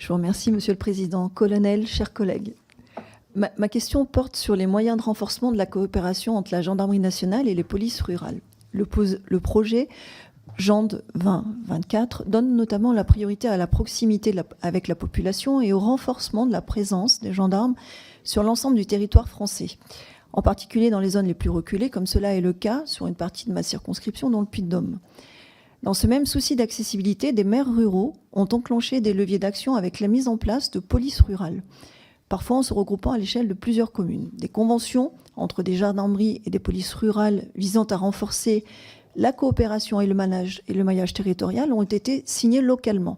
Je vous remercie, Monsieur le Président. Colonel, chers collègues, ma question porte sur les moyens de renforcement de la coopération entre la gendarmerie nationale et les polices rurales. Le projet GEND 2024 donne notamment la priorité à la proximité avec la population et au renforcement de la présence des gendarmes sur l'ensemble du territoire français, en particulier dans les zones les plus reculées, comme cela est le cas sur une partie de ma circonscription dans le Puy-de-Dôme. Dans ce même souci d'accessibilité, des maires ruraux ont enclenché des leviers d'action avec la mise en place de polices rurales, parfois en se regroupant à l'échelle de plusieurs communes. Des conventions entre des gendarmeries et des polices rurales visant à renforcer la coopération et le maillage territorial ont été signées localement.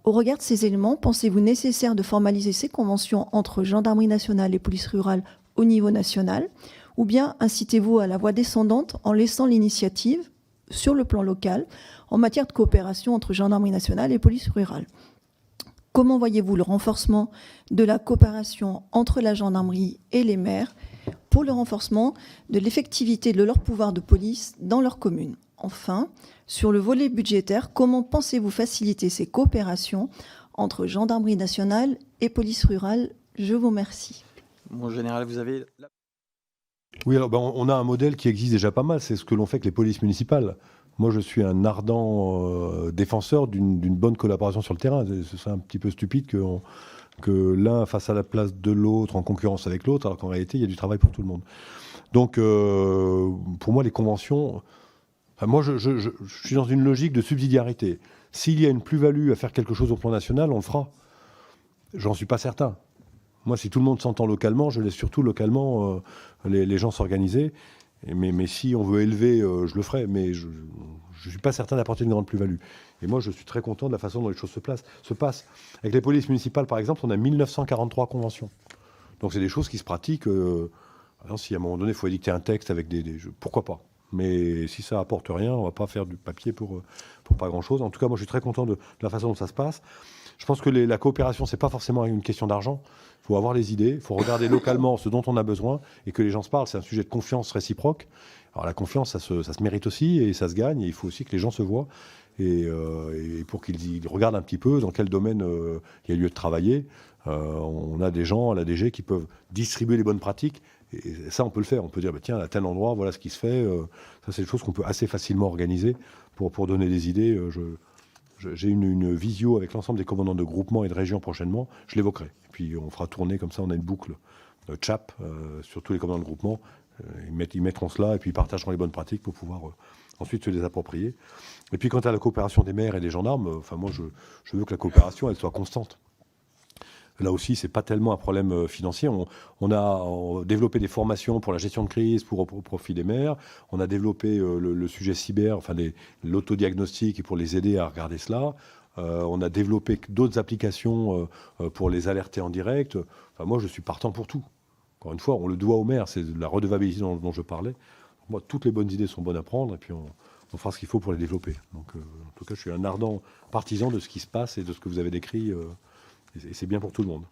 Au regard de ces éléments, pensez-vous nécessaire de formaliser ces conventions entre gendarmerie nationale et police rurale au niveau national, ou bien incitez-vous à la voie descendante en laissant l'initiative sur le plan local en matière de coopération entre gendarmerie nationale et police rurale? Comment voyez-vous le renforcement de la coopération entre la gendarmerie et les maires pour le renforcement de l'effectivité de leur pouvoir de police dans leur commune? Enfin, sur le volet budgétaire, comment pensez-vous faciliter ces coopérations entre gendarmerie nationale et police rurale? Je vous remercie. Mon général, vous avez... Oui, alors on a un modèle qui existe déjà pas mal, c'est ce que l'on fait avec les polices municipales. Moi, je suis un ardent défenseur d'une bonne collaboration sur le terrain. C'est un petit peu stupide que l'un fasse à la place de l'autre en concurrence avec l'autre, alors qu'en réalité, il y a du travail pour tout le monde. Donc, pour moi, les conventions... Enfin, moi, je suis dans une logique de subsidiarité. S'il y a une plus-value à faire quelque chose au plan national, on le fera. J'en suis pas certain. Moi, si tout le monde s'entend localement, je laisse surtout localement les gens s'organiser. Mais si on veut élever, je le ferai. Mais je ne suis pas certain d'apporter une grande plus-value. Et moi, je suis très content de la façon dont les choses se passent. Avec les polices municipales, par exemple, on a 1943 conventions. Donc, c'est des choses qui se pratiquent. Alors, si à un moment donné, il faut édicter un texte avec pourquoi pas. Mais si ça apporte rien, on ne va pas faire du papier pour pas grand-chose. En tout cas, moi, je suis très content de la façon dont ça se passe. Je pense que la coopération, c'est pas forcément une question d'argent. Il faut avoir les idées, il faut regarder localement ce dont on a besoin et que les gens se parlent. C'est un sujet de confiance réciproque. Alors la confiance, ça se mérite aussi et ça se gagne. Et il faut aussi que les gens se voient et pour qu'ils regardent un petit peu dans quel domaine il y a lieu de travailler. On a des gens à la DG qui peuvent distribuer les bonnes pratiques. Et ça, on peut le faire. On peut dire, bah, tiens, à tel endroit, voilà ce qui se fait. Ça, c'est des choses qu'on peut assez facilement organiser pour donner des idées. J'ai une visio avec l'ensemble des commandants de groupement et de région prochainement. Je l'évoquerai. Et puis, on fera tourner comme ça. On a une boucle CHAP sur tous les commandants de groupement. Ils mettront cela et puis ils partageront les bonnes pratiques pour pouvoir ensuite se les approprier. Et puis, quant à la coopération des maires et des gendarmes, moi, je veux que la coopération, elle soit constante. Là aussi, c'est pas tellement un problème financier. On a développé des formations pour la gestion de crise au profit des maires. On a développé le sujet cyber, l'autodiagnostic et pour les aider à regarder cela. On a développé d'autres applications pour les alerter en direct. Enfin, moi, je suis partant pour tout. Encore une fois, on le doit aux maires. C'est la redevabilité dont je parlais. Moi, toutes les bonnes idées sont bonnes à prendre et puis on fera ce qu'il faut pour les développer. Donc, en tout cas, je suis un ardent partisan de ce qui se passe et de ce que vous avez décrit. Et c'est bien pour tout le monde.